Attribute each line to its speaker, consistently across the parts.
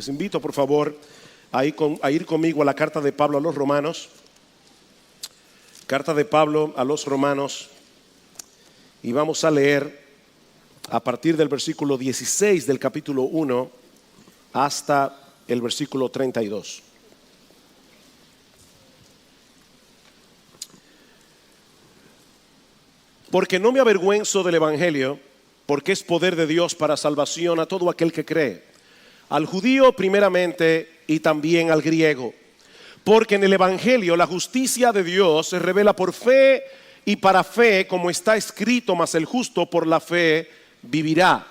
Speaker 1: Les invito, por favor, a ir conmigo a la carta de Pablo a los Romanos. Carta de Pablo a los Romanos. Y vamos a leer a partir del versículo 16 del capítulo 1 hasta el versículo 32. Porque no me avergüenzo del Evangelio, porque es poder de Dios para salvación a todo aquel que cree, al judío primeramente y también al griego. Porque en el Evangelio la justicia de Dios se revela por fe y para fe, como está escrito, mas el justo por la fe vivirá.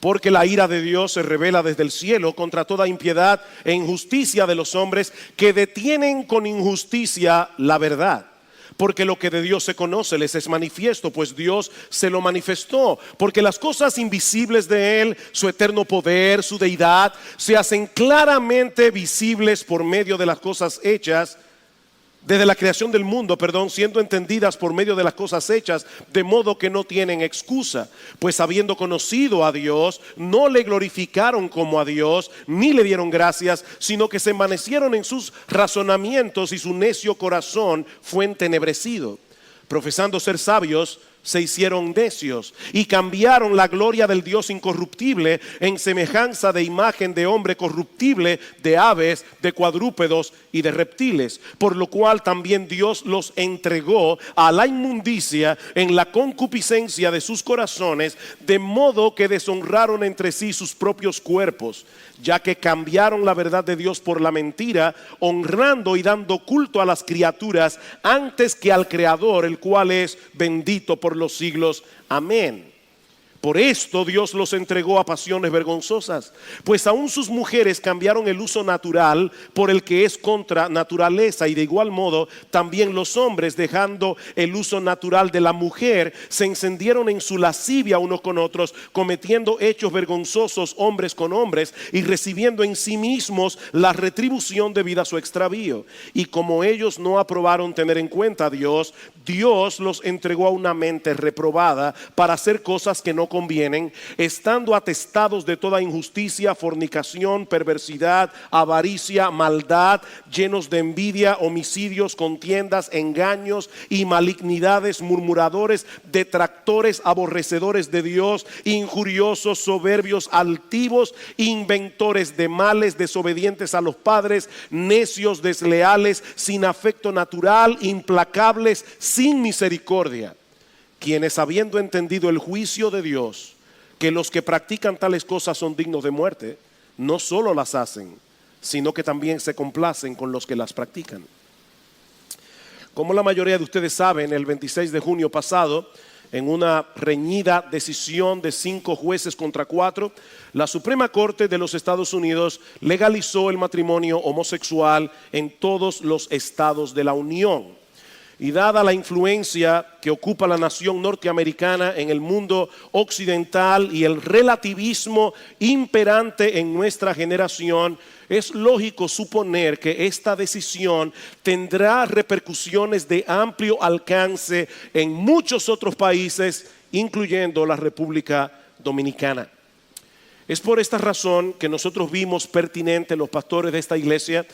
Speaker 1: Porque la ira de Dios se revela desde el cielo contra toda impiedad e injusticia de los hombres que detienen con injusticia la verdad. Porque lo que de Dios se conoce les es manifiesto, pues Dios se lo manifestó. Porque las cosas invisibles de Él, su eterno poder, su deidad, se hacen claramente visibles por medio de las cosas hechas, desde la creación del mundo, siendo entendidas por medio de las cosas hechas, de modo que no tienen excusa. Pues habiendo conocido a Dios, no le glorificaron como a Dios, ni le dieron gracias, sino que se envanecieron en sus razonamientos y su necio corazón fue entenebrecido. Profesando ser sabios, se hicieron necios y cambiaron la gloria del Dios incorruptible en semejanza de imagen de hombre corruptible, de aves, de cuadrúpedos y de reptiles, por lo cual también Dios los entregó a la inmundicia en la concupiscencia de sus corazones, de modo que deshonraron entre sí sus propios cuerpos, ya que cambiaron la verdad de Dios por la mentira, honrando y dando culto a las criaturas antes que al Creador, el cual es bendito por los siglos. Amén. Por esto Dios los entregó a pasiones vergonzosas, pues aún sus mujeres cambiaron el uso natural por el que es contra naturaleza, y de igual modo también los hombres, dejando el uso natural de la mujer, se encendieron en su lascivia unos con otros, cometiendo hechos vergonzosos hombres con hombres y recibiendo en sí mismos la retribución debida a su extravío. Y como ellos no aprobaron tener en cuenta a Dios, Dios los entregó a una mente reprobada para hacer cosas que no convienen, estando atestados de toda injusticia, fornicación, perversidad, avaricia, maldad, llenos de envidia, homicidios, contiendas, engaños y malignidades, murmuradores, detractores, aborrecedores de Dios, injuriosos, soberbios, altivos, inventores de males, desobedientes a los padres, necios, desleales, sin afecto natural, implacables, sin misericordia. Quienes, habiendo entendido el juicio de Dios, que los que practican tales cosas son dignos de muerte, no solo las hacen, sino que también se complacen con los que las practican. Como la mayoría de ustedes saben, el 26 de junio pasado, en una reñida decisión de 5 jueces contra 4, la Suprema Corte de los Estados Unidos legalizó el matrimonio homosexual en todos los estados de la Unión. Y dada la influencia que ocupa la nación norteamericana en el mundo occidental y el relativismo imperante en nuestra generación, es lógico suponer que esta decisión tendrá repercusiones de amplio alcance en muchos otros países, incluyendo la República Dominicana. Es por esta razón que nosotros vimos pertinente, los pastores de esta iglesia,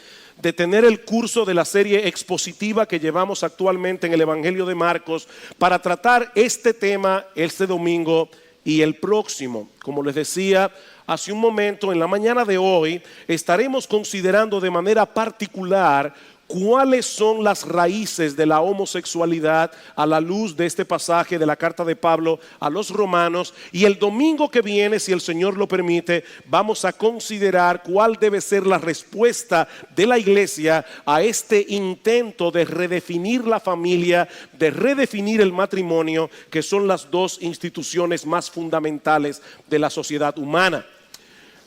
Speaker 1: de tener el curso de la serie expositiva que llevamos actualmente en el Evangelio de Marcos para tratar este tema este domingo y el próximo. Como les decía hace un momento, en la mañana de hoy estaremos considerando de manera particular cuáles son las raíces de la homosexualidad a la luz de este pasaje de la carta de Pablo a los Romanos, y el domingo que viene, si el Señor lo permite, vamos a considerar cuál debe ser la respuesta de la iglesia a este intento de redefinir la familia, de redefinir el matrimonio, que son las dos instituciones más fundamentales de la sociedad humana.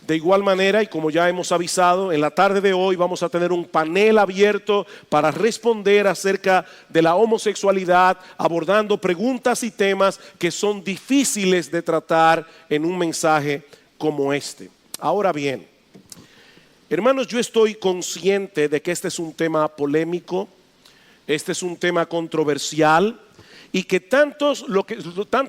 Speaker 1: De igual manera, y como ya hemos avisado, en la tarde de hoy vamos a tener un panel abierto para responder acerca de la homosexualidad, abordando preguntas y temas que son difíciles de tratar en un mensaje como este. Ahora bien, hermanos, yo estoy consciente de que este es un tema polémico, este es un tema controversial, y que tanto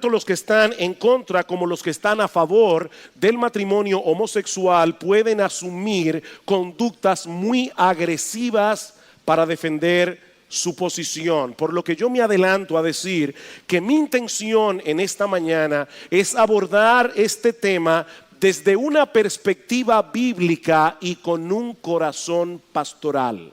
Speaker 1: los que están en contra como los que están a favor del matrimonio homosexual pueden asumir conductas muy agresivas para defender su posición. Por lo que yo me adelanto a decir que mi intención en esta mañana es abordar este tema desde una perspectiva bíblica y con un corazón pastoral.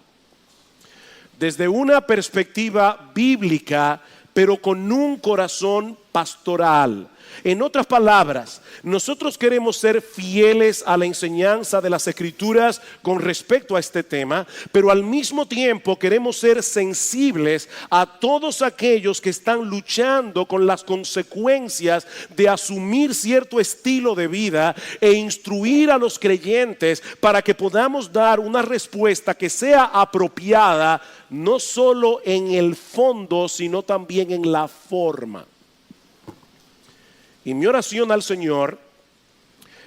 Speaker 1: Desde una perspectiva bíblica, pero con un corazón pastoral. En otras palabras, nosotros queremos ser fieles a la enseñanza de las Escrituras con respecto a este tema, pero al mismo tiempo queremos ser sensibles a todos aquellos que están luchando con las consecuencias de asumir cierto estilo de vida e instruir a los creyentes para que podamos dar una respuesta que sea apropiada, no solo en el fondo, sino también en la forma. Y mi oración al Señor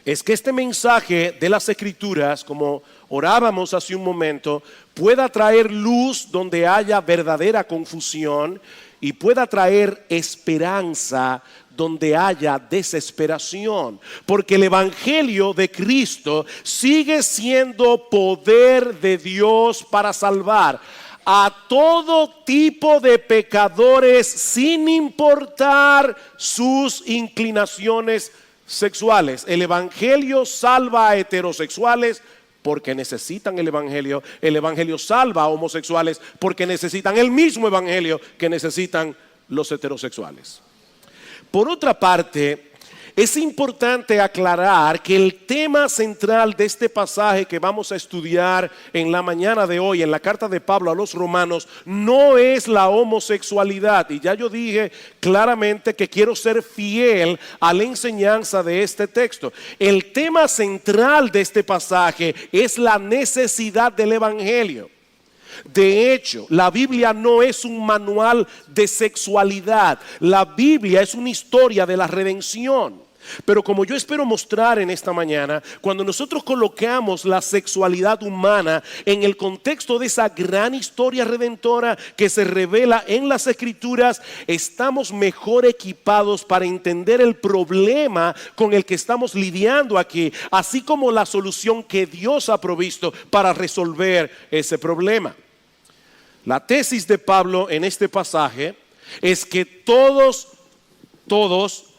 Speaker 1: es que este mensaje de las Escrituras, como orábamos hace un momento, pueda traer luz donde haya verdadera confusión y pueda traer esperanza donde haya desesperación. Porque el Evangelio de Cristo sigue siendo poder de Dios para salvar a todo tipo de pecadores sin importar sus inclinaciones sexuales. El Evangelio salva a heterosexuales porque necesitan el Evangelio. El Evangelio salva a homosexuales porque necesitan el mismo Evangelio que necesitan los heterosexuales. Por otra parte, es importante aclarar que el tema central de este pasaje que vamos a estudiar en la mañana de hoy, en la carta de Pablo a los romanos, no es la homosexualidad. Y ya yo dije claramente que quiero ser fiel a la enseñanza de este texto. El tema central de este pasaje es la necesidad del Evangelio. De hecho, la Biblia no es un manual de sexualidad. La Biblia es una historia de la redención. Pero como yo espero mostrar en esta mañana, cuando nosotros colocamos la sexualidad humana en el contexto de esa gran historia redentora que se revela en las Escrituras, estamos mejor equipados para entender el problema con el que estamos lidiando aquí, así como la solución que Dios ha provisto para resolver ese problema. La tesis de Pablo en este pasaje es que todos,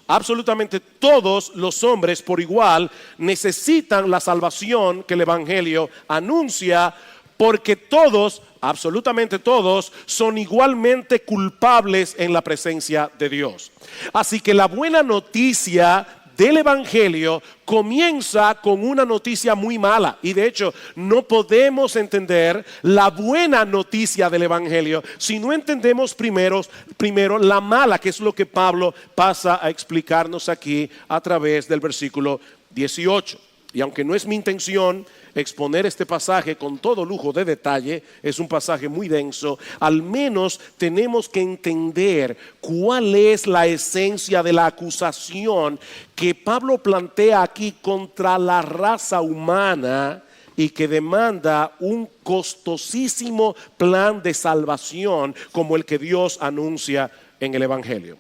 Speaker 1: absolutamente todos los hombres por igual necesitan la salvación que el Evangelio anuncia, porque todos, absolutamente todos, son igualmente culpables en la presencia de Dios. Así que la buena noticia del Evangelio comienza con una noticia muy mala. Y de hecho no podemos entender la buena noticia del Evangelio si no entendemos primero la mala, que es lo que Pablo pasa a explicarnos aquí a través del versículo 18. Y aunque no es mi intención exponer este pasaje con todo lujo de detalle, es un pasaje muy denso, al menos tenemos que entender cuál es la esencia de la acusación que Pablo plantea aquí contra la raza humana y que demanda un costosísimo plan de salvación como el que Dios anuncia en el Evangelio.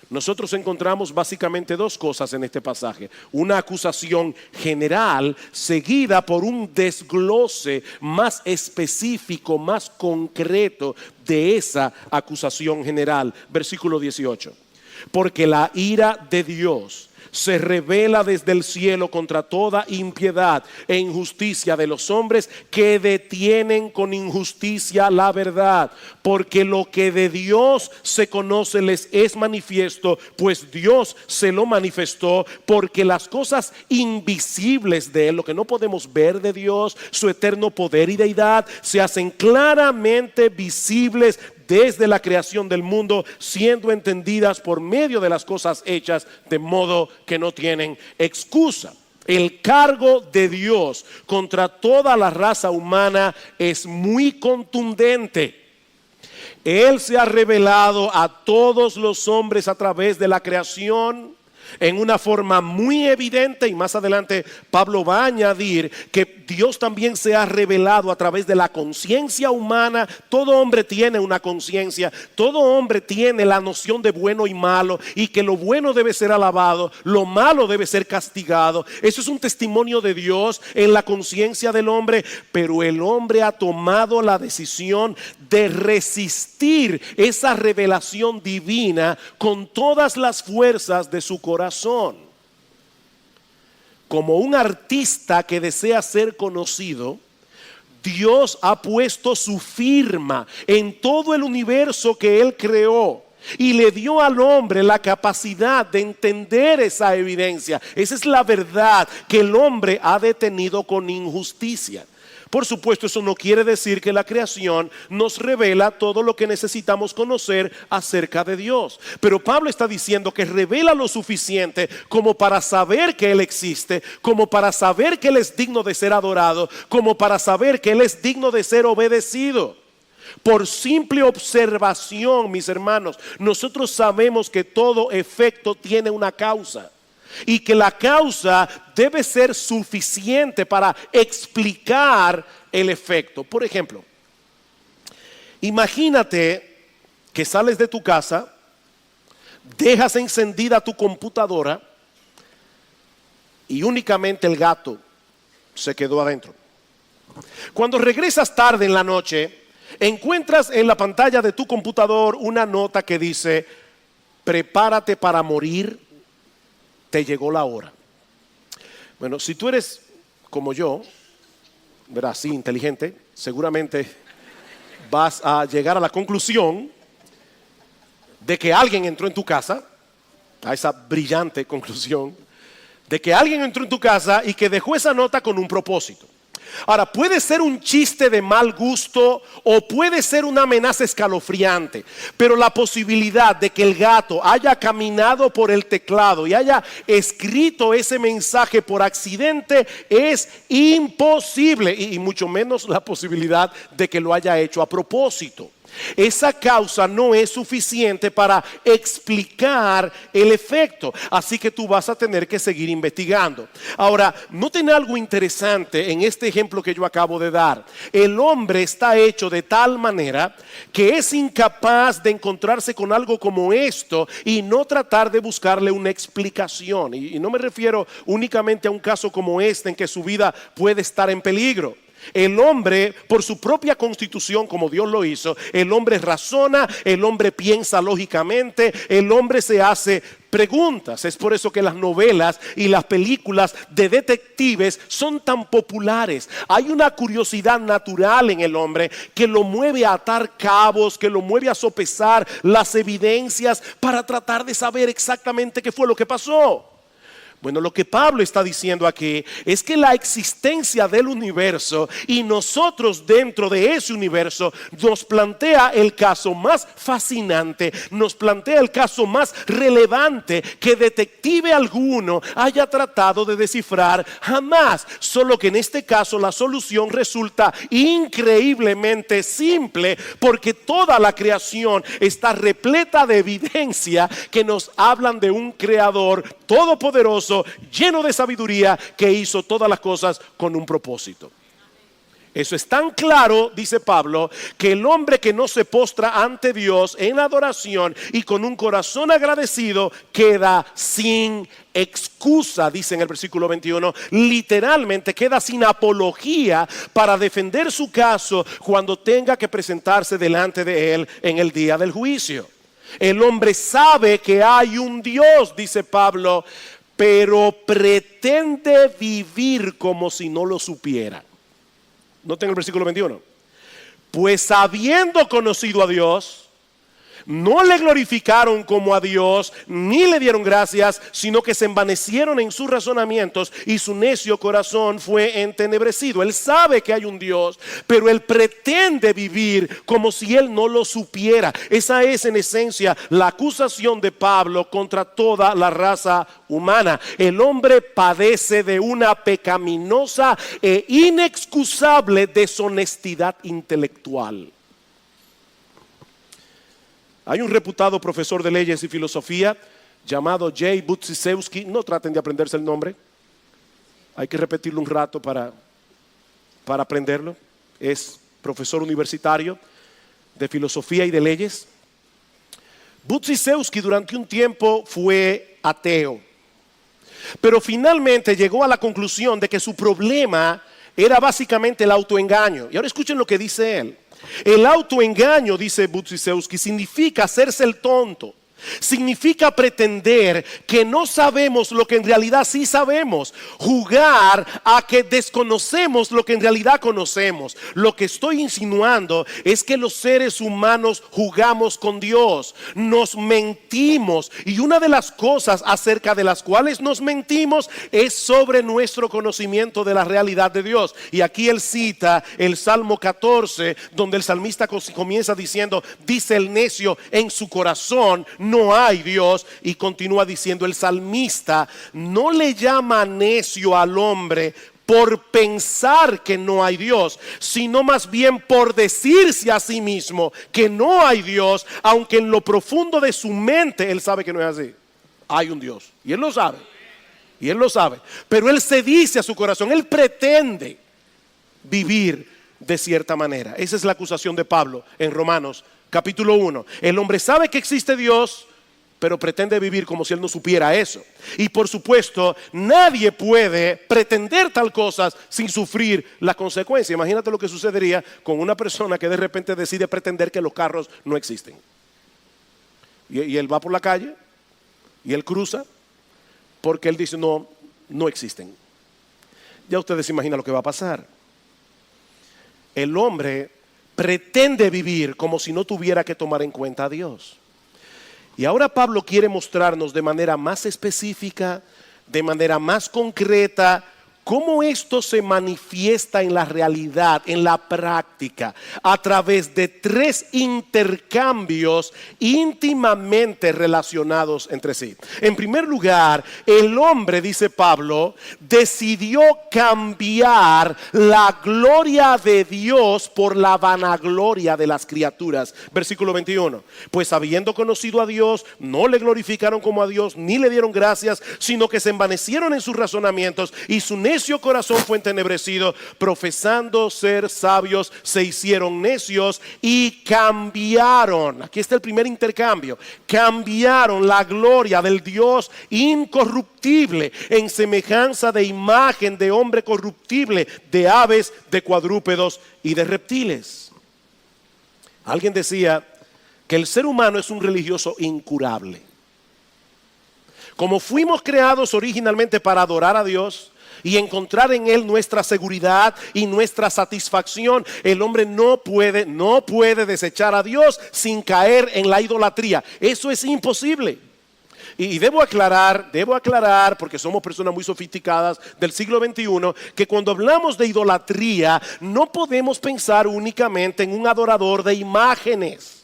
Speaker 1: Nosotros encontramos básicamente dos cosas en este pasaje: una acusación general seguida por un desglose más específico, más concreto de esa acusación general. Versículo 18: porque la ira de Dios se revela desde el cielo contra toda impiedad e injusticia de los hombres que detienen con injusticia la verdad. Porque lo que de Dios se conoce les es manifiesto, pues Dios se lo manifestó. Porque las cosas invisibles de Él, lo que no podemos ver de Dios, su eterno poder y deidad, se hacen claramente visibles desde la creación del mundo, siendo entendidas por medio de las cosas hechas, de modo que no tienen excusa. El cargo de Dios contra toda la raza humana es muy contundente. Él se ha revelado a todos los hombres a través de la creación, en una forma muy evidente, y más adelante Pablo va a añadir que Dios también se ha revelado a través de la conciencia humana. Todo hombre tiene una conciencia, todo hombre tiene la noción de bueno y malo, y que lo bueno debe ser alabado, lo malo debe ser castigado. Eso es un testimonio de Dios en la conciencia del hombre, pero el hombre ha tomado la decisión de resistir esa revelación divina con todas las fuerzas de su corazón. Como un artista que desea ser conocido, Dios ha puesto su firma en todo el universo que Él creó y le dio al hombre la capacidad de entender esa evidencia. Esa es la verdad que el hombre ha detenido con injusticia. Por supuesto, eso no quiere decir que la creación nos revela todo lo que necesitamos conocer acerca de Dios. Pero Pablo está diciendo que revela lo suficiente como para saber que Él existe, como para saber que Él es digno de ser adorado, como para saber que Él es digno de ser obedecido. Por simple observación, mis hermanos, nosotros sabemos que todo efecto tiene una causa. Y que la causa debe ser suficiente para explicar el efecto. Por ejemplo, imagínate que sales de tu casa, dejas encendida tu computadora y únicamente el gato se quedó adentro. Cuando regresas tarde en la noche, encuentras en la pantalla de tu computador una nota que dice: prepárate para morir, te llegó la hora. Bueno, si tú eres como yo, ¿verdad? Así inteligente, seguramente vas a llegar a la conclusión de que alguien entró en tu casa, a esa brillante conclusión, de que alguien entró en tu casa y que dejó esa nota con un propósito. Ahora, puede ser un chiste de mal gusto o puede ser una amenaza escalofriante, pero la posibilidad de que el gato haya caminado por el teclado y haya escrito ese mensaje por accidente es imposible, y mucho menos la posibilidad de que lo haya hecho a propósito. Esa causa no es suficiente para explicar el efecto, así que tú vas a tener que seguir investigando. Ahora, noten algo interesante en este ejemplo que yo acabo de dar. El hombre está hecho de tal manera que es incapaz de encontrarse con algo como esto y no tratar de buscarle una explicación. Y no me refiero únicamente a un caso como este en que su vida puede estar en peligro. El hombre, por su propia constitución, como Dios lo hizo, el hombre razona, el hombre piensa lógicamente, el hombre se hace preguntas. Es por eso que las novelas y las películas de detectives son tan populares. Hay una curiosidad natural en el hombre que lo mueve a atar cabos, que lo mueve a sopesar las evidencias para tratar de saber exactamente qué fue lo que pasó. Bueno, lo que Pablo está diciendo aquí es que la existencia del universo y nosotros dentro de ese universo nos plantea el caso más fascinante, nos plantea el caso más relevante que detective alguno haya tratado de descifrar jamás. Solo que en este caso la solución resulta increíblemente simple, porque toda la creación está repleta de evidencia que nos hablan de un creador todopoderoso, lleno de sabiduría, que hizo todas las cosas con un propósito. Eso es tan claro, dice Pablo, que el hombre que no se postra ante Dios en adoración y con un corazón agradecido queda sin excusa, dice en el versículo 21, literalmente queda sin apología para defender su caso cuando tenga que presentarse delante de él en el día del juicio. El hombre sabe que hay un Dios, dice Pablo, pero pretende vivir como si no lo supiera. Noten el versículo 21. Pues habiendo conocido a Dios, no le glorificaron como a Dios, ni le dieron gracias, sino que se envanecieron en sus razonamientos y su necio corazón fue entenebrecido. Él sabe que hay un Dios, pero él pretende vivir como si él no lo supiera. Esa es en esencia la acusación de Pablo contra toda la raza humana. El hombre padece de una pecaminosa e inexcusable deshonestidad intelectual. Hay un reputado profesor de leyes y filosofía llamado Jay Budziszewski. No traten de aprenderse el nombre. Hay que repetirlo un rato para aprenderlo. Es profesor universitario de filosofía y de leyes. Budziszewski durante un tiempo fue ateo, pero finalmente llegó a la conclusión de que su problema era básicamente el autoengaño. Y ahora escuchen lo que dice él. El autoengaño, dice Budziszewski, significa hacerse el tonto. Significa pretender que no sabemos lo que en realidad sí sabemos. Jugar a que desconocemos lo que en realidad conocemos. Lo que estoy insinuando es que los seres humanos jugamos con Dios. Nos mentimos. Y una de las cosas acerca de las cuales nos mentimos es sobre nuestro conocimiento de la realidad de Dios. Y aquí él cita el Salmo 14, donde el salmista comienza diciendo: dice el necio en su corazón, no hay Dios. Y continúa diciendo el salmista: no le llama necio al hombre por pensar que no hay Dios, sino más bien por decirse a sí mismo que no hay Dios, aunque en lo profundo de su mente él sabe que no es así. Hay un Dios y él lo sabe, pero él se dice a su corazón, él pretende vivir de cierta manera. Esa es la acusación de Pablo en Romanos capítulo 1. El hombre sabe que existe Dios, pero pretende vivir como si él no supiera eso. Y por supuesto, nadie puede pretender tal cosa sin sufrir la consecuencia. Imagínate lo que sucedería con una persona que de repente decide pretender que los carros no existen. Y él va por la calle y él cruza porque él dice no existen. Ya ustedes se imaginan lo que va a pasar. El hombre pretende vivir como si no tuviera que tomar en cuenta a Dios. Y ahora Pablo quiere mostrarnos de manera más específica, de manera más concreta, cómo esto se manifiesta en la realidad, en la práctica, a través de 3 intercambios íntimamente relacionados entre sí. En primer lugar, el hombre, dice Pablo, decidió cambiar la gloria de Dios por la vanagloria de las criaturas. Versículo 21. Pues habiendo conocido a Dios, no le glorificaron como a Dios, ni le dieron gracias, sino que se envanecieron en sus razonamientos y su necio corazón fue entenebrecido. Profesando ser sabios, se hicieron necios y cambiaron. Aquí está el primer intercambio. Cambiaron la gloria del Dios incorruptible en semejanza de imagen de hombre corruptible, de aves, de cuadrúpedos y de reptiles. Alguien decía que el ser humano es un religioso incurable. Como fuimos creados originalmente para adorar a Dios y encontrar en Él nuestra seguridad y nuestra satisfacción, el hombre no puede desechar a Dios sin caer en la idolatría. Eso es imposible. Y debo aclarar, porque somos personas muy sofisticadas del siglo XXI, que cuando hablamos de idolatría no podemos pensar únicamente en un adorador de imágenes.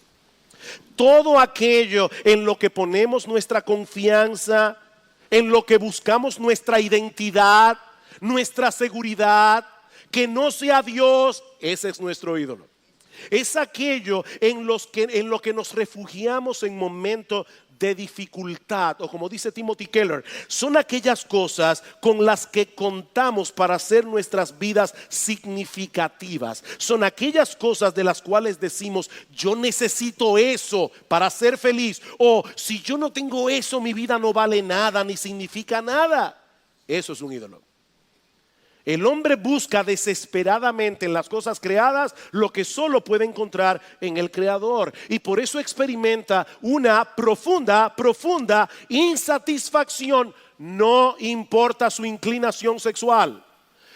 Speaker 1: Todo aquello en lo que ponemos nuestra confianza, en lo que buscamos nuestra identidad, nuestra seguridad, que no sea Dios, ese es nuestro ídolo. Es aquello en lo que nos refugiamos en momentos de dificultad, o como dice Timothy Keller, son aquellas cosas con las que contamos para hacer nuestras vidas significativas. Son aquellas cosas de las cuales decimos, yo necesito eso para ser feliz, o si yo no tengo eso, mi vida no vale nada ni significa nada. Eso es un ídolo. El hombre busca desesperadamente en las cosas creadas lo que solo puede encontrar en el Creador, y por eso experimenta una profunda insatisfacción, no importa su inclinación sexual.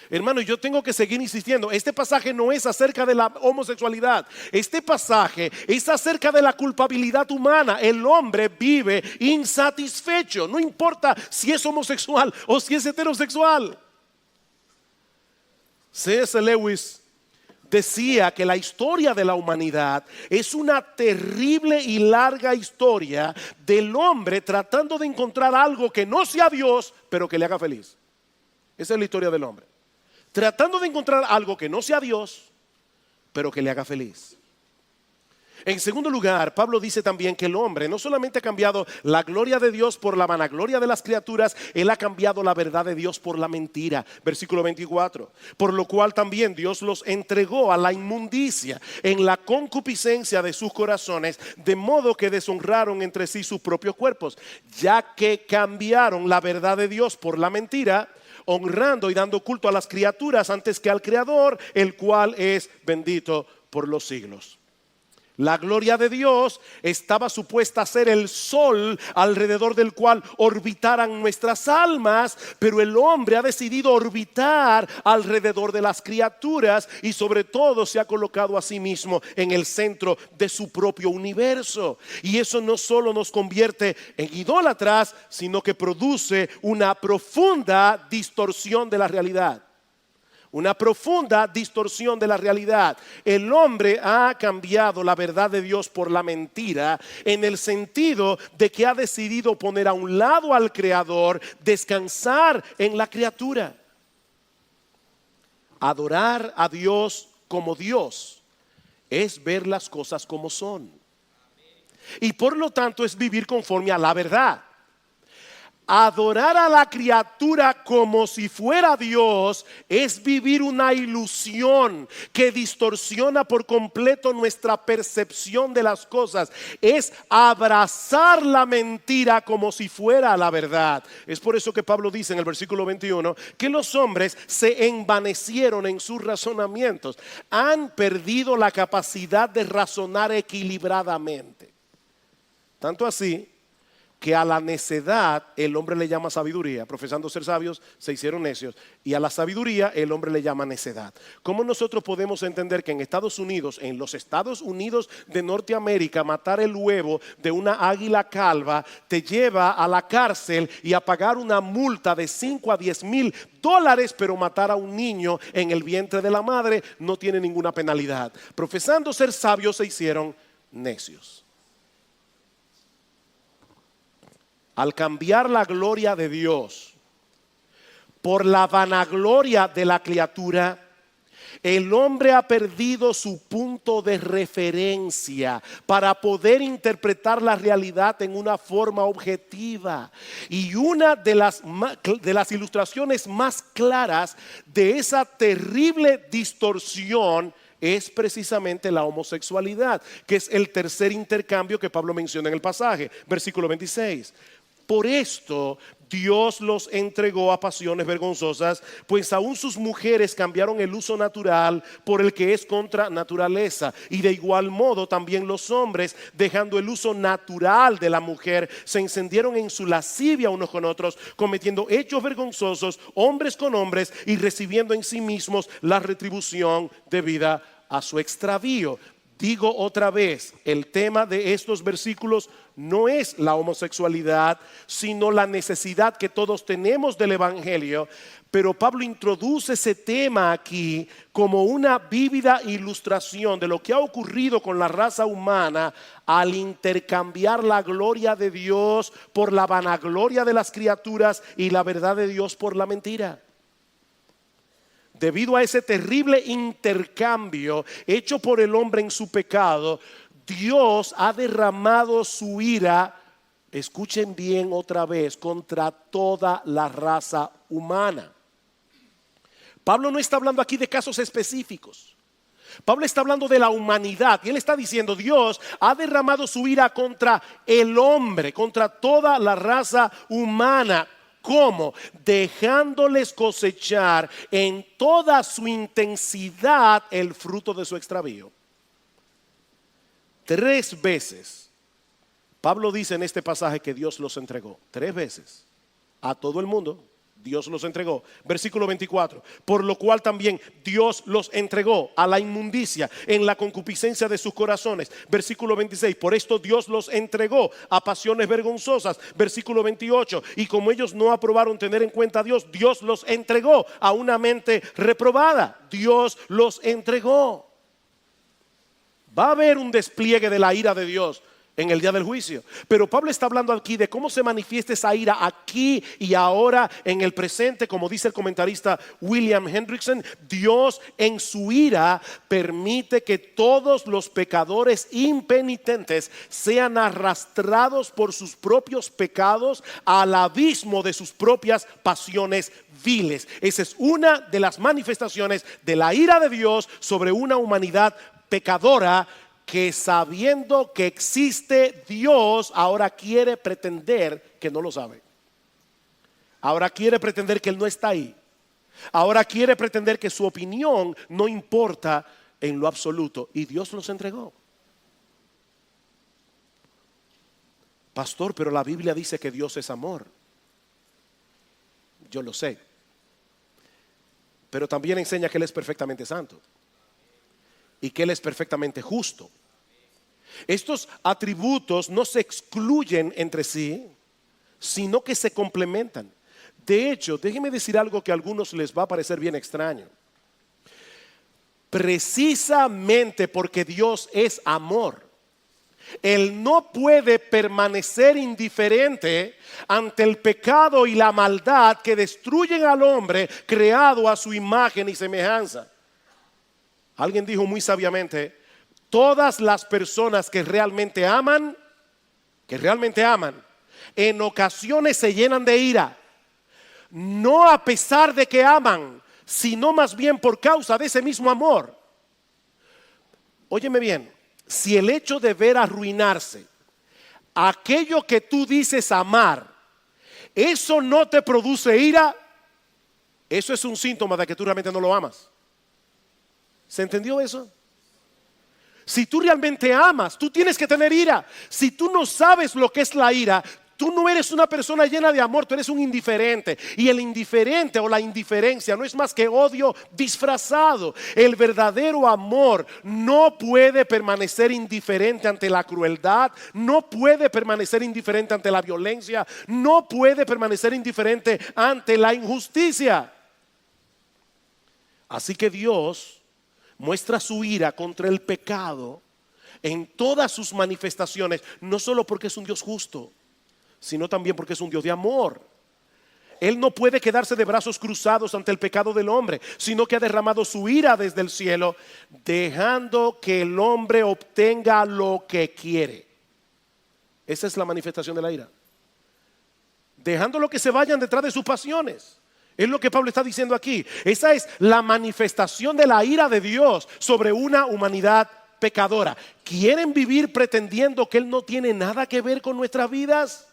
Speaker 1: Hermano, yo tengo que seguir insistiendo. Este pasaje no es acerca de la homosexualidad. Este pasaje es acerca de la culpabilidad humana. El hombre vive insatisfecho, no importa si es homosexual o si es heterosexual. C.S. Lewis decía que la historia de la humanidad es una terrible y larga historia del hombre tratando de encontrar algo que no sea Dios, pero que le haga feliz. Esa es la historia del hombre. Tratando de encontrar algo que no sea Dios, pero que le haga feliz. En segundo lugar, Pablo dice también que el hombre no solamente ha cambiado la gloria de Dios por la vanagloria de las criaturas, él ha cambiado la verdad de Dios por la mentira. Versículo 24. Por lo cual también Dios los entregó a la inmundicia en la concupiscencia de sus corazones, de modo que deshonraron entre sí sus propios cuerpos, ya que cambiaron la verdad de Dios por la mentira, honrando y dando culto a las criaturas antes que al Creador, el cual es bendito por los siglos. La gloria de Dios estaba supuesta a ser el sol alrededor del cual orbitaran nuestras almas, pero el hombre ha decidido orbitar alrededor de las criaturas y sobre todo se ha colocado a sí mismo en el centro de su propio universo. Y eso no solo nos convierte en idólatras, sino que produce una profunda distorsión de la realidad. Una profunda distorsión de la realidad. El hombre ha cambiado la verdad de Dios por la mentira, en el sentido de que ha decidido poner a un lado al Creador, descansar en la criatura. Adorar a Dios como Dios es ver las cosas como son. Y por lo tanto es vivir conforme a la verdad. Adorar a la criatura como si fuera Dios es vivir una ilusión que distorsiona por completo nuestra percepción de las cosas. Es abrazar la mentira como si fuera la verdad. Es por eso que Pablo dice en el versículo 21 que los hombres se envanecieron en sus razonamientos. Han perdido la capacidad de razonar equilibradamente. Tanto así que a la necedad el hombre le llama sabiduría. Profesando ser sabios, se hicieron necios. Y a la sabiduría el hombre le llama necedad. ¿Cómo nosotros podemos entender que en Estados Unidos, en los Estados Unidos de Norteamérica, matar el huevo de una águila calva te lleva a la cárcel y a pagar una multa de 5 a 10 mil dólares, pero matar a un niño en el vientre de la madre no tiene ninguna penalidad? Profesando ser sabios, se hicieron necios. Al cambiar la gloria de Dios por la vanagloria de la criatura, el hombre ha perdido su punto de referencia para poder interpretar la realidad en una forma objetiva. Y una de las ilustraciones más claras de esa terrible distorsión es precisamente la homosexualidad, que es el tercer intercambio que Pablo menciona en el pasaje, versículo 26. Por esto Dios los entregó a pasiones vergonzosas, pues aún sus mujeres cambiaron el uso natural por el que es contra naturaleza. Y de igual modo también los hombres, dejando el uso natural de la mujer, se encendieron en su lascivia unos con otros, cometiendo hechos vergonzosos, hombres con hombres, y recibiendo en sí mismos la retribución debida a su extravío. Digo otra vez, el tema de estos versículos no es la homosexualidad, sino la necesidad que todos tenemos del evangelio. Pero Pablo introduce ese tema aquí como una vívida ilustración de lo que ha ocurrido con la raza humana al intercambiar la gloria de Dios por la vanagloria de las criaturas y la verdad de Dios por la mentira. Debido a ese terrible intercambio hecho por el hombre en su pecado, Dios ha derramado su ira, escuchen bien otra vez, contra toda la raza humana. Pablo no está hablando aquí de casos específicos. Pablo está hablando de la humanidad y él está diciendo: Dios ha derramado su ira contra el hombre, contra toda la raza humana. ¿Cómo? Dejándoles cosechar en toda su intensidad el fruto de su extravío. 3 veces Pablo dice en este pasaje que Dios los entregó. 3 veces a todo el mundo. Dios los entregó. Versículo 24. Por lo cual también Dios los entregó a la inmundicia en la concupiscencia de sus corazones. Versículo 26. Por esto Dios los entregó a pasiones vergonzosas. Versículo 28. Y como ellos no aprobaron tener en cuenta a Dios, Dios los entregó a una mente reprobada. Dios los entregó. Va a haber un despliegue de la ira de Dios en el día del juicio. Pero Pablo está hablando aquí de cómo se manifiesta esa ira aquí y ahora en el presente. Como dice el comentarista William Hendrickson, Dios en su ira permite que todos los pecadores impenitentes sean arrastrados por sus propios pecados al abismo de sus propias pasiones viles. Esa es una de las manifestaciones de la ira de Dios sobre una humanidad pecadora, que sabiendo que existe Dios, ahora quiere pretender que no lo sabe. Ahora quiere pretender que Él no está ahí. Ahora quiere pretender que su opinión no importa en lo absoluto. Y Dios los entregó. Pastor, pero la Biblia dice que Dios es amor. Yo lo sé. Pero también enseña que Él es perfectamente santo y que Él es perfectamente justo. Estos atributos no se excluyen entre sí, sino que se complementan. De hecho, déjenme decir algo que a algunos les va a parecer bien extraño. Precisamente porque Dios es amor, Él no puede permanecer indiferente ante el pecado y la maldad que destruyen al hombre creado a su imagen y semejanza. Alguien dijo muy sabiamente: todas las personas que realmente aman, en ocasiones se llenan de ira. No a pesar de que aman, sino más bien por causa de ese mismo amor. Óyeme bien, si el hecho de ver arruinarse aquello que tú dices amar, eso no te produce ira, eso es un síntoma de que tú realmente no lo amas. ¿Se entendió eso? Si tú realmente amas, tú tienes que tener ira. Si tú no sabes lo que es la ira, tú no eres una persona llena de amor, tú eres un indiferente. Y el indiferente o la indiferencia no es más que odio disfrazado. El verdadero amor no puede permanecer indiferente ante la crueldad, no puede permanecer indiferente ante la violencia, no puede permanecer indiferente ante la injusticia. Así que Dios muestra su ira contra el pecado en todas sus manifestaciones, no solo porque es un Dios justo, sino también porque es un Dios de amor. Él no puede quedarse de brazos cruzados ante el pecado del hombre, sino que ha derramado su ira desde el cielo, dejando que el hombre obtenga lo que quiere. Esa es la manifestación de la ira. Dejándolo que se vayan detrás de sus pasiones. Es lo que Pablo está diciendo aquí. Esa es la manifestación de la ira de Dios sobre una humanidad pecadora. ¿Quieren vivir pretendiendo que Él no tiene nada que ver con nuestras vidas?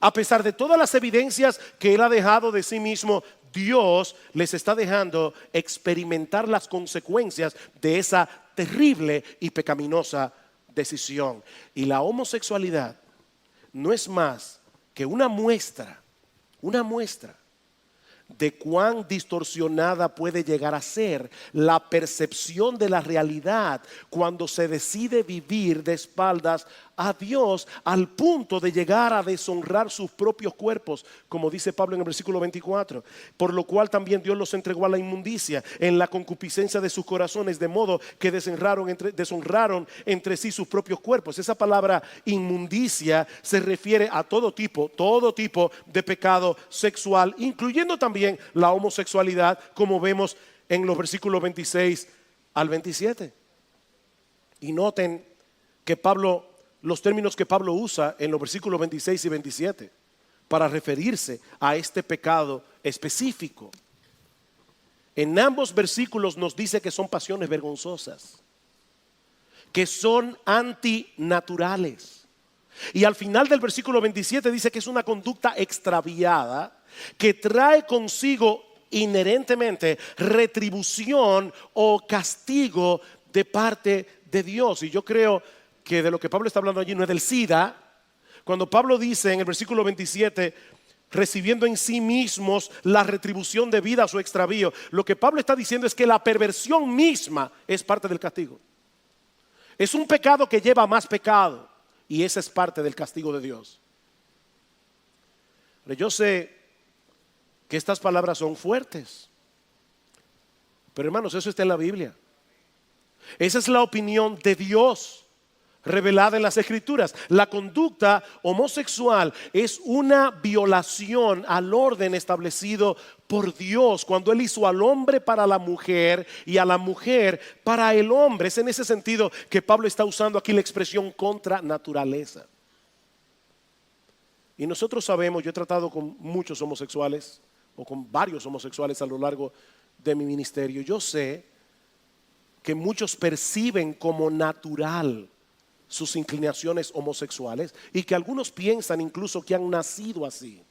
Speaker 1: A pesar de todas las evidencias que Él ha dejado de sí mismo, Dios les está dejando experimentar las consecuencias de esa terrible y pecaminosa decisión. Y la homosexualidad no es más que una muestra de cuán distorsionada puede llegar a ser la percepción de la realidad cuando se decide vivir de espaldas a Dios, al punto de llegar a deshonrar sus propios cuerpos, como dice Pablo en el versículo 24. Por lo cual también Dios los entregó a la inmundicia en la concupiscencia de sus corazones, de modo que deshonraron entre sí sus propios cuerpos. Esa palabra inmundicia se refiere a todo tipo de pecado sexual, incluyendo también la homosexualidad, como vemos en los versículos 26 al 27. Y noten que los términos que Pablo usa en los versículos 26 y 27 para referirse a este pecado específico. En ambos versículos nos dice que son pasiones vergonzosas, que son antinaturales. Y al final del versículo 27 dice que es una conducta extraviada que trae consigo inherentemente retribución o castigo de parte de Dios. Y yo creo que de lo que Pablo está hablando allí no es del SIDA. Cuando Pablo dice en el versículo 27, recibiendo en sí mismos la retribución debida a su extravío, lo que Pablo está diciendo es que la perversión misma es parte del castigo. Es un pecado que lleva a más pecado, y esa es parte del castigo de Dios. Pero yo sé que estas palabras son fuertes, pero hermanos, eso está en la Biblia. Esa es la opinión de Dios revelada en las Escrituras. La conducta homosexual es una violación al orden establecido por Dios cuando Él hizo al hombre para la mujer y a la mujer para el hombre. Es en ese sentido que Pablo está usando aquí la expresión contra naturaleza. Y nosotros sabemos, yo he tratado con muchos homosexuales o con varios homosexuales a lo largo de mi ministerio. Yo sé que muchos perciben como natural sus inclinaciones homosexuales y que algunos piensan incluso que han nacido así.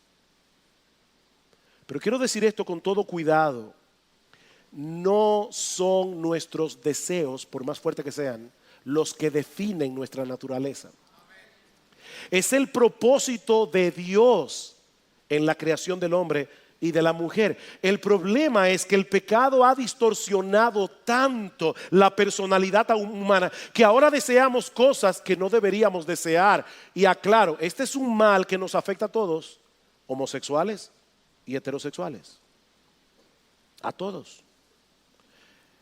Speaker 1: Pero quiero decir esto con todo cuidado. No son nuestros deseos, por más fuertes que sean, los que definen nuestra naturaleza. Es el propósito de Dios en la creación del hombre y de la mujer. El problema es que el pecado ha distorsionado tanto la personalidad humana que ahora deseamos cosas que no deberíamos desear. Y aclaro, este es un mal que nos afecta a todos, homosexuales y heterosexuales. A todos.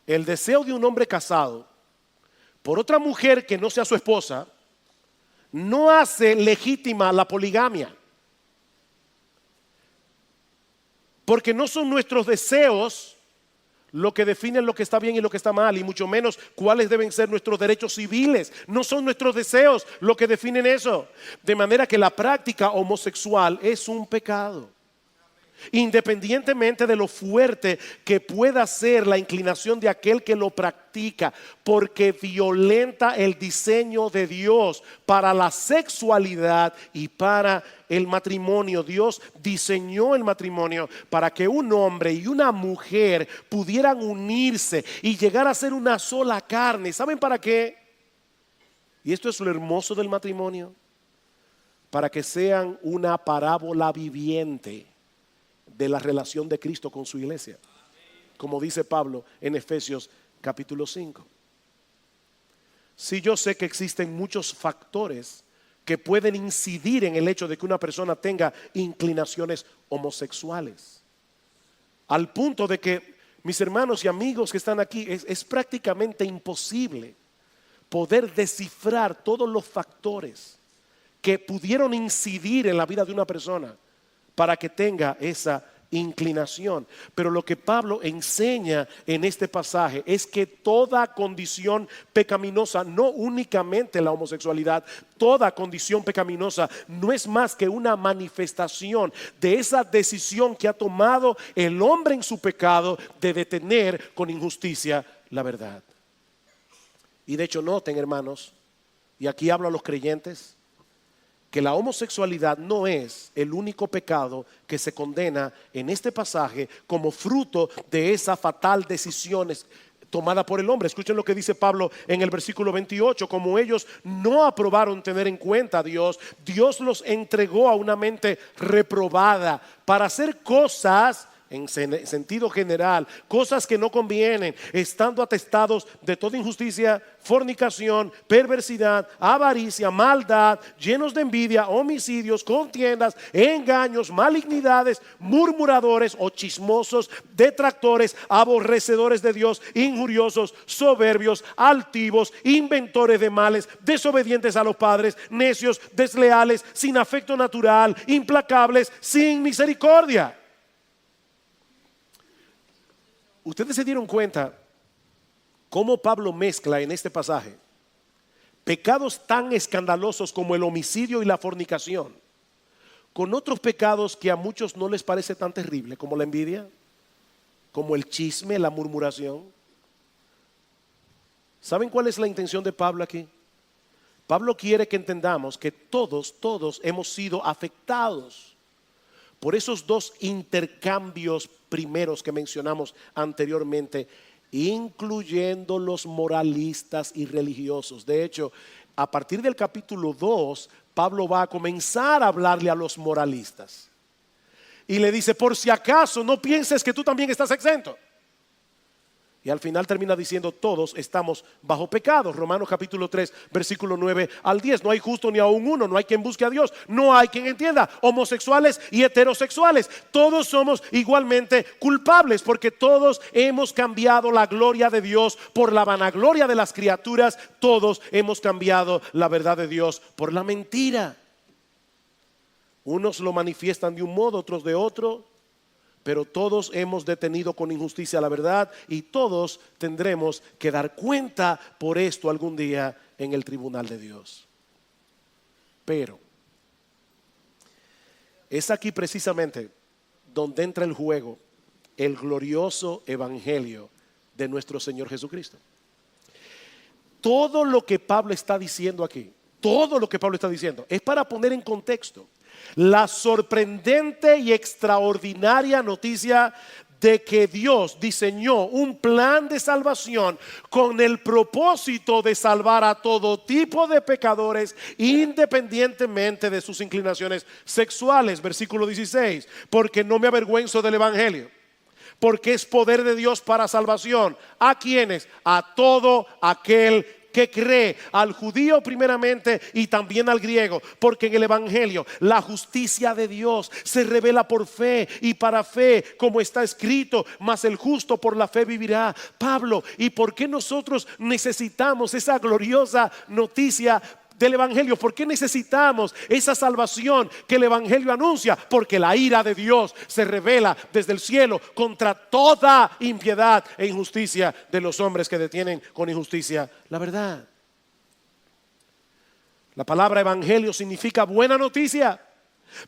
Speaker 1: El deseo de un hombre casado por otra mujer que no sea su esposa no hace legítima la poligamia. Porque no son nuestros deseos lo que definen lo que está bien y lo que está mal, y mucho menos cuáles deben ser nuestros derechos civiles. No son nuestros deseos lo que definen eso. De manera que la práctica homosexual es un pecado. Independientemente de lo fuerte que pueda ser la inclinación de aquel que lo practica, porque violenta el diseño de Dios para la sexualidad y para el matrimonio. Dios diseñó el matrimonio para que un hombre y una mujer pudieran unirse y llegar a ser una sola carne. ¿Saben para qué? Y esto es lo hermoso del matrimonio: para que sean una parábola viviente de la relación de Cristo con su iglesia, como dice Pablo en Efesios capítulo 5. Sí, yo sé que existen muchos factores que pueden incidir en el hecho de que una persona tenga inclinaciones homosexuales, al punto de que, mis hermanos y amigos que están aquí, es prácticamente imposible poder descifrar todos los factores que pudieron incidir en la vida de una persona para que tenga esa inclinación. Pero lo que Pablo enseña en este pasaje es que toda condición pecaminosa, no únicamente la homosexualidad, toda condición pecaminosa no es más que una manifestación de esa decisión que ha tomado el hombre en su pecado de detener con injusticia la verdad. Y de hecho, noten, hermanos, y aquí hablo a los creyentes, que la homosexualidad no es el único pecado que se condena en este pasaje como fruto de esa fatal decisión tomada por el hombre. Escuchen lo que dice Pablo en el versículo 28: como ellos no aprobaron tener en cuenta a Dios, Dios los entregó a una mente reprobada para hacer cosas, en sentido general, cosas que no convienen, estando atestados de toda injusticia, fornicación, perversidad, avaricia, maldad, llenos de envidia, homicidios, contiendas, engaños, malignidades, murmuradores o chismosos, detractores, aborrecedores de Dios, injuriosos, soberbios, altivos, inventores de males, desobedientes a los padres, necios, desleales, sin afecto natural, implacables, sin misericordia. Ustedes se dieron cuenta cómo Pablo mezcla en este pasaje pecados tan escandalosos como el homicidio y la fornicación con otros pecados que a muchos no les parece tan terrible, como la envidia, como el chisme, la murmuración. ¿Saben cuál es la intención de Pablo aquí? Pablo quiere que entendamos que todos hemos sido afectados por esos dos intercambios primeros que mencionamos anteriormente, incluyendo los moralistas y religiosos. De hecho, a partir del capítulo 2, Pablo va a comenzar a hablarle a los moralistas. Y le dice: por si acaso no pienses que tú también estás exento. Y al final termina diciendo todos estamos bajo pecado. Romanos capítulo 3 versículo 9 al 10. No hay justo ni aun uno, no hay quien busque a Dios, no hay quien entienda. Homosexuales y heterosexuales, todos somos igualmente culpables, porque todos hemos cambiado la gloria de Dios por la vanagloria de las criaturas. Todos hemos cambiado la verdad de Dios por la mentira. Unos lo manifiestan de un modo, otros de otro, pero todos hemos detenido con injusticia la verdad y todos tendremos que dar cuenta por esto algún día en el tribunal de Dios. Pero es aquí precisamente donde entra el juego el glorioso evangelio de nuestro Señor Jesucristo. Todo lo que Pablo está diciendo aquí, todo lo que Pablo está diciendo es para poner en contexto la sorprendente y extraordinaria noticia de que Dios diseñó un plan de salvación con el propósito de salvar a todo tipo de pecadores independientemente de sus inclinaciones sexuales. Versículo 16, porque no me avergüenzo del evangelio, porque es poder de Dios para salvación. ¿A quiénes? A todo aquel que cree, al judío primeramente y también al griego, porque en el evangelio la justicia de Dios se revela por fe y para fe, como está escrito, mas el justo por la fe vivirá. Pablo, ¿y por qué nosotros necesitamos esa gloriosa noticia del evangelio? ¿Por qué necesitamos esa salvación que el evangelio anuncia? Porque la ira de Dios se revela desde el cielo contra toda impiedad e injusticia de los hombres que detienen con injusticia la verdad. La palabra evangelio significa buena noticia.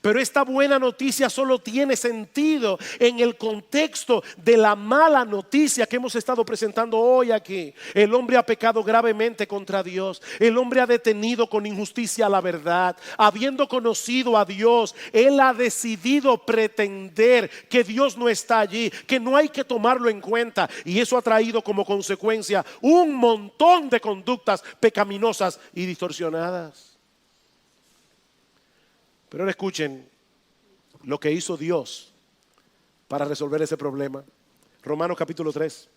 Speaker 1: Pero esta buena noticia solo tiene sentido en el contexto de la mala noticia que hemos estado presentando hoy aquí. El hombre ha pecado gravemente contra Dios. El hombre ha detenido con injusticia la verdad. Habiendo conocido a Dios, él ha decidido pretender que Dios no está allí, que no hay que tomarlo en cuenta. Y eso ha traído como consecuencia un montón de conductas pecaminosas y distorsionadas. Pero ahora escuchen lo que hizo Dios para resolver ese problema. Romanos capítulo 3,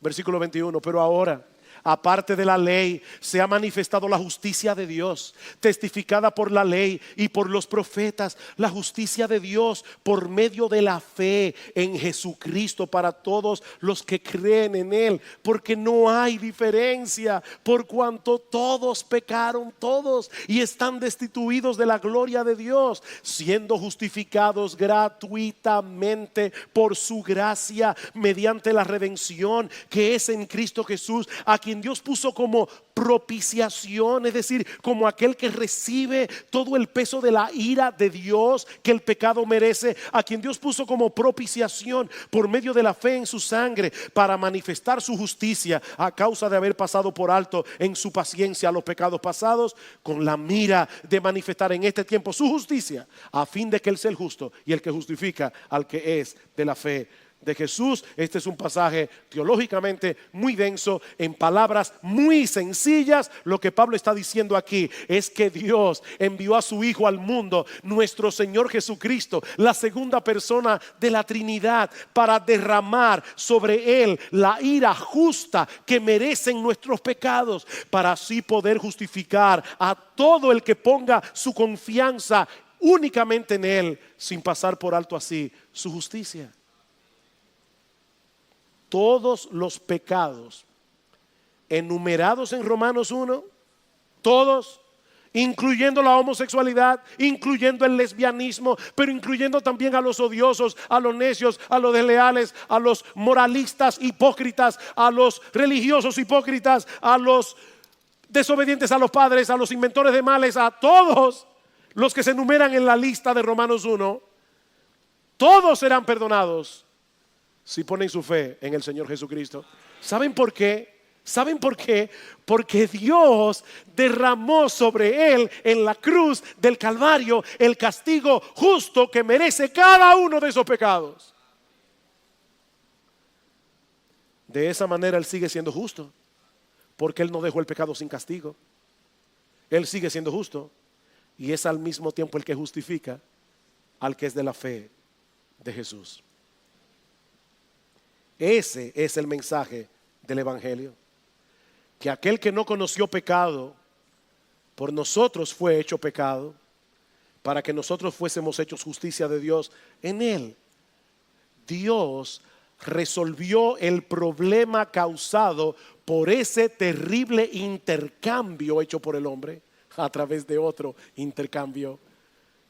Speaker 1: versículo 21. Pero ahora, aparte de la ley, se ha manifestado la justicia de Dios, testificada por la ley y por los profetas, la justicia de Dios por medio de la fe en Jesucristo para todos los que creen en Él, porque no hay diferencia, por cuanto todos pecaron, todos, y están destituidos de la gloria de Dios, siendo justificados gratuitamente por su gracia mediante la redención que es en Cristo Jesús, a quien Dios puso como propiciación, es decir, como aquel que recibe todo el peso de la ira de Dios que el pecado merece, a quien Dios puso como propiciación por medio de la fe en su sangre, para manifestar su justicia a causa de haber pasado por alto en su paciencia los pecados pasados, con la mira de manifestar en este tiempo su justicia, a fin de que Él sea el justo y el que justifica al que es de la fe de Jesús. Este es un pasaje teológicamente muy denso, en palabras muy sencillas. Lo que Pablo está diciendo aquí es que Dios envió a su Hijo al mundo, nuestro Señor Jesucristo, la segunda persona de la Trinidad, para derramar sobre Él la ira justa que merecen nuestros pecados, para así poder justificar a todo el que ponga su confianza únicamente en Él, sin pasar por alto así su justicia. Todos los pecados enumerados en Romanos 1, todos, incluyendo la homosexualidad, incluyendo el lesbianismo, pero incluyendo también a los odiosos, a los necios, a los desleales, a los moralistas hipócritas, a los religiosos hipócritas, a los desobedientes a los padres, a los inventores de males, a todos los que se enumeran en la lista de Romanos 1, todos serán perdonados si ponen su fe en el Señor Jesucristo. ¿Saben por qué? ¿Saben por qué? Porque Dios derramó sobre Él en la cruz del Calvario el castigo justo que merece cada uno de esos pecados. De esa manera Él sigue siendo justo, porque Él no dejó el pecado sin castigo. Él sigue siendo justo y es al mismo tiempo el que justifica al que es de la fe de Jesús. Ese es el mensaje del Evangelio. Que aquel que no conoció pecado, por nosotros fue hecho pecado, para que nosotros fuésemos hechos justicia de Dios en él. Dios resolvió el problema causado por ese terrible intercambio hecho por el hombre a través de otro intercambio,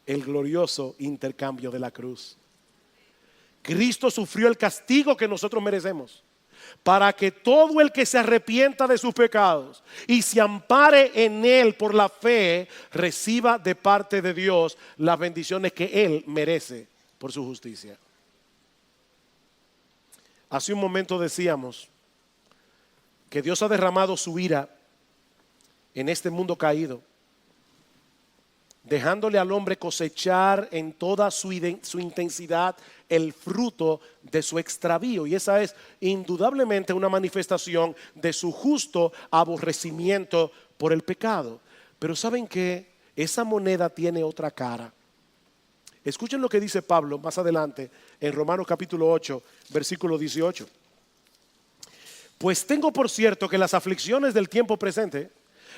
Speaker 1: el glorioso intercambio de la cruz. Cristo sufrió el castigo que nosotros merecemos para que todo el que se arrepienta de sus pecados y se ampare en él por la fe, reciba de parte de Dios las bendiciones que él merece por su justicia. Hace un momento decíamos que Dios ha derramado su ira en este mundo caído, dejándole al hombre cosechar en toda su intensidad el fruto de su extravío. Y esa es indudablemente una manifestación de su justo aborrecimiento por el pecado. Pero ¿saben qué? Esa moneda tiene otra cara. Escuchen lo que dice Pablo más adelante en Romanos capítulo 8, versículo 18. Pues tengo por cierto que las aflicciones del tiempo presente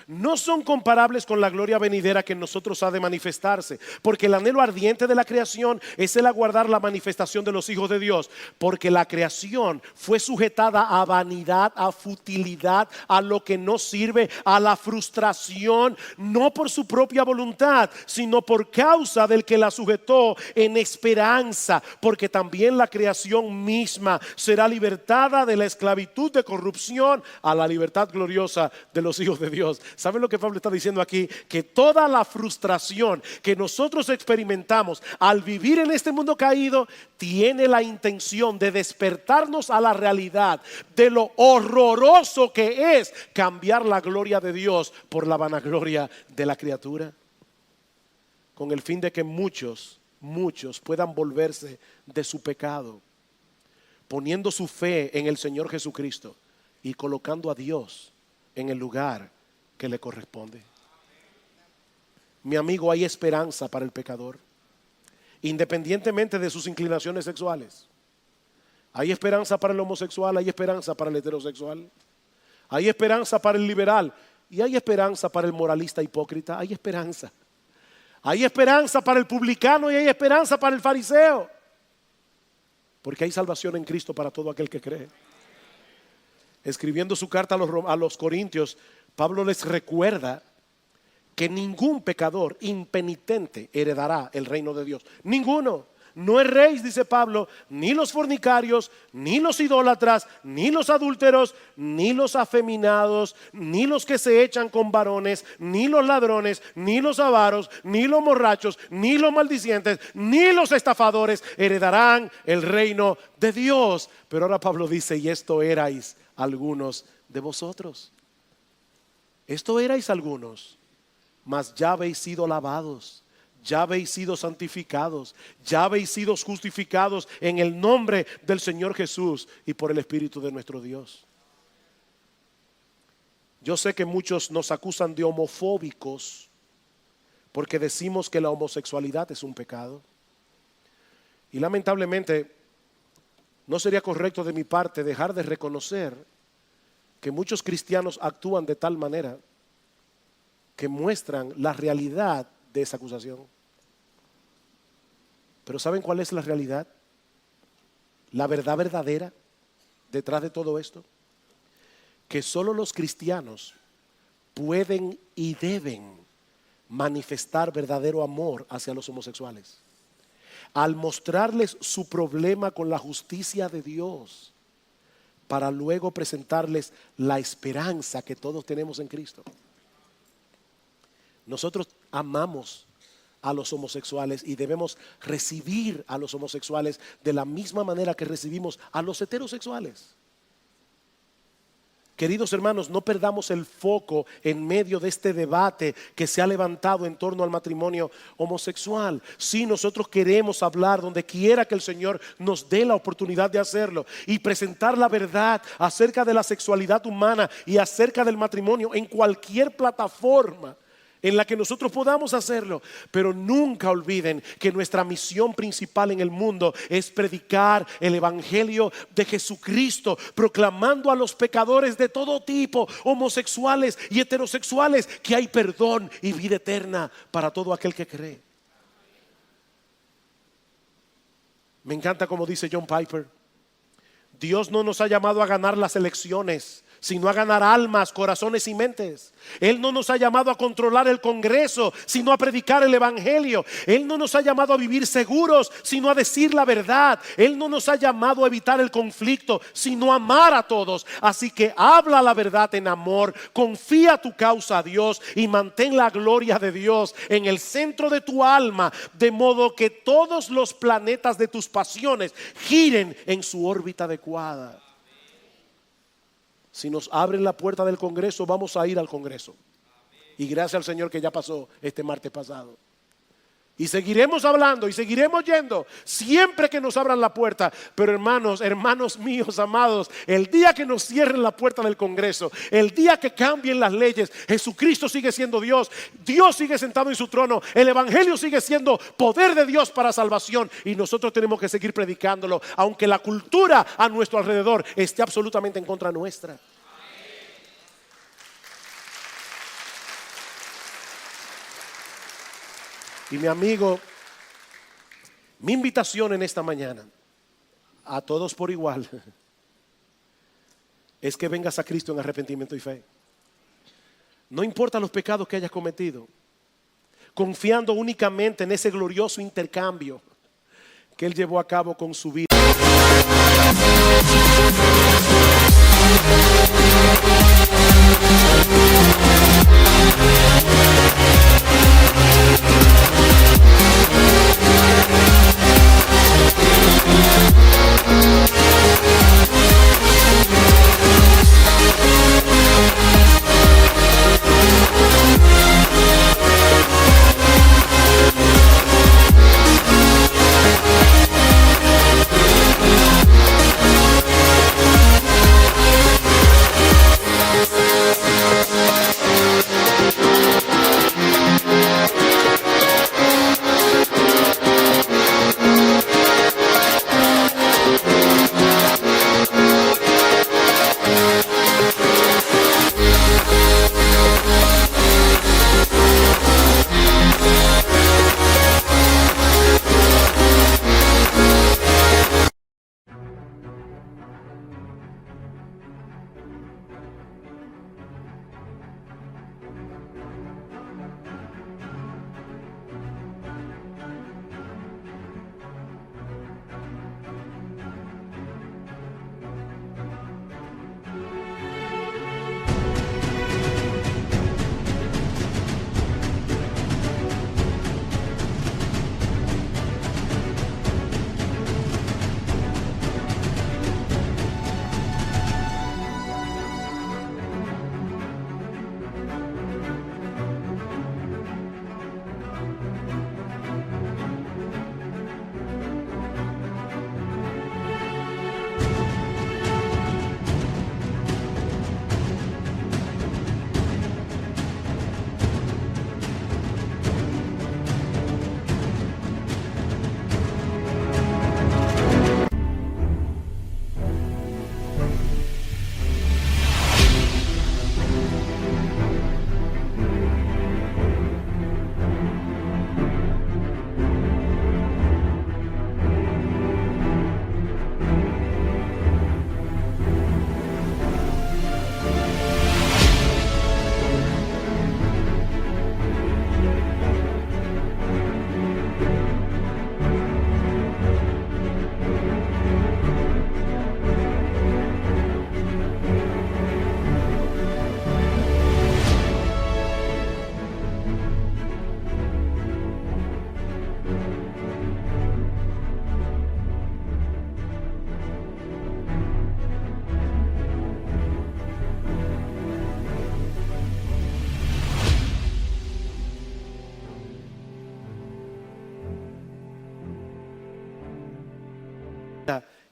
Speaker 1: no son comparables con la gloria venidera que en nosotros ha de manifestarse, porque el anhelo ardiente de la creación es el aguardar la manifestación de los hijos de Dios, porque la creación fue sujetada a vanidad, a futilidad, a lo que no sirve, a la frustración, no por su propia voluntad, sino por causa del que la sujetó, en esperanza, porque también la creación misma será libertada de la esclavitud de corrupción a la libertad gloriosa de los hijos de Dios. ¿Saben lo que Pablo está diciendo aquí? Que toda la frustración que nosotros experimentamos al vivir en este mundo caído tiene la intención de despertarnos a la realidad de lo horroroso que es cambiar la gloria de Dios por la vanagloria de la criatura, con el fin de que muchos puedan volverse de su pecado, poniendo su fe en el Señor Jesucristo y colocando a Dios en el lugar que le corresponde. Mi amigo, hay esperanza para el pecador, independientemente de sus inclinaciones sexuales. Hay esperanza para el homosexual, hay esperanza para el heterosexual, hay esperanza para el liberal y hay esperanza para el moralista hipócrita. Hay esperanza. Hay esperanza para el publicano y hay esperanza para el fariseo, porque hay salvación en Cristo para todo aquel que cree. Escribiendo su carta a los Corintios, Pablo les recuerda que ningún pecador impenitente heredará el reino de Dios. Ninguno. No erréis, dice Pablo, ni los fornicarios, ni los idólatras, ni los adúlteros, ni los afeminados, ni los que se echan con varones, ni los ladrones, ni los avaros, ni los borrachos, ni los maldicientes, ni los estafadores heredarán el reino de Dios. Pero ahora Pablo dice, y esto erais algunos de vosotros. Esto erais algunos, mas ya habéis sido lavados, ya habéis sido santificados, ya habéis sido justificados en el nombre del Señor Jesús y por el Espíritu de nuestro Dios. Yo sé que muchos nos acusan de homofóbicos porque decimos que la homosexualidad es un pecado. Y lamentablemente no sería correcto de mi parte dejar de reconocer que muchos cristianos actúan de tal manera que muestran la realidad de esa acusación. Pero ¿saben cuál es la realidad? La verdad verdadera detrás de todo esto. Que solo los cristianos pueden y deben manifestar verdadero amor hacia los homosexuales, al mostrarles su problema con la justicia de Dios, para luego presentarles la esperanza que todos tenemos en Cristo. Nosotros amamos a los homosexuales y debemos recibir a los homosexuales de la misma manera que recibimos a los heterosexuales. Queridos hermanos, no perdamos el foco en medio de este debate que se ha levantado en torno al matrimonio homosexual. Sí, nosotros queremos hablar donde quiera que el Señor nos dé la oportunidad de hacerlo y presentar la verdad acerca de la sexualidad humana y acerca del matrimonio en cualquier plataforma en la que nosotros podamos hacerlo. Pero nunca olviden que nuestra misión principal en el mundo es predicar el evangelio de Jesucristo, proclamando a los pecadores de todo tipo, homosexuales y heterosexuales, que hay perdón y vida eterna para todo aquel que cree. Me encanta como dice John Piper: Dios no nos ha llamado a ganar las elecciones, sino a ganar almas, corazones y mentes. Él no nos ha llamado a controlar el Congreso, sino a predicar el evangelio. Él no nos ha llamado a vivir seguros, sino a decir la verdad. Él no nos ha llamado a evitar el conflicto, sino a amar a todos. Así que habla la verdad en amor, confía tu causa a Dios y mantén la gloria de Dios en el centro de tu alma, de modo que todos los planetas de tus pasiones giren en su órbita adecuada. Si nos abren la puerta del Congreso, vamos a ir al Congreso. Y gracias al Señor que ya pasó este martes pasado. Y seguiremos hablando y seguiremos yendo siempre que nos abran la puerta. Pero hermanos míos amados, el día que nos cierren la puerta del Congreso, el día que cambien las leyes, Jesucristo sigue siendo Dios. Dios sigue sentado en su trono. El evangelio sigue siendo poder de Dios para salvación. Y nosotros tenemos que seguir predicándolo, aunque la cultura a nuestro alrededor esté absolutamente en contra nuestra. Y mi amigo, mi invitación en esta mañana a todos por igual es que vengas a Cristo en arrepentimiento y fe. No importa los pecados que hayas cometido, confiando únicamente en ese glorioso intercambio que Él llevó a cabo con su vida.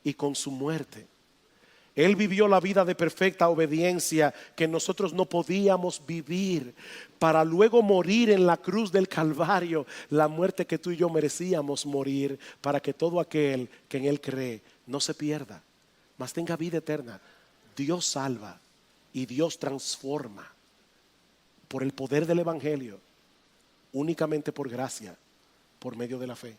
Speaker 1: Y con su muerte, Él vivió la vida de perfecta obediencia que nosotros no podíamos vivir, para luego morir en la cruz del Calvario, la muerte que tú y yo merecíamos morir, para que todo aquel que en Él cree no se pierda, mas tenga vida eterna. Dios salva y Dios transforma por el poder del Evangelio, únicamente por gracia, por medio de la fe.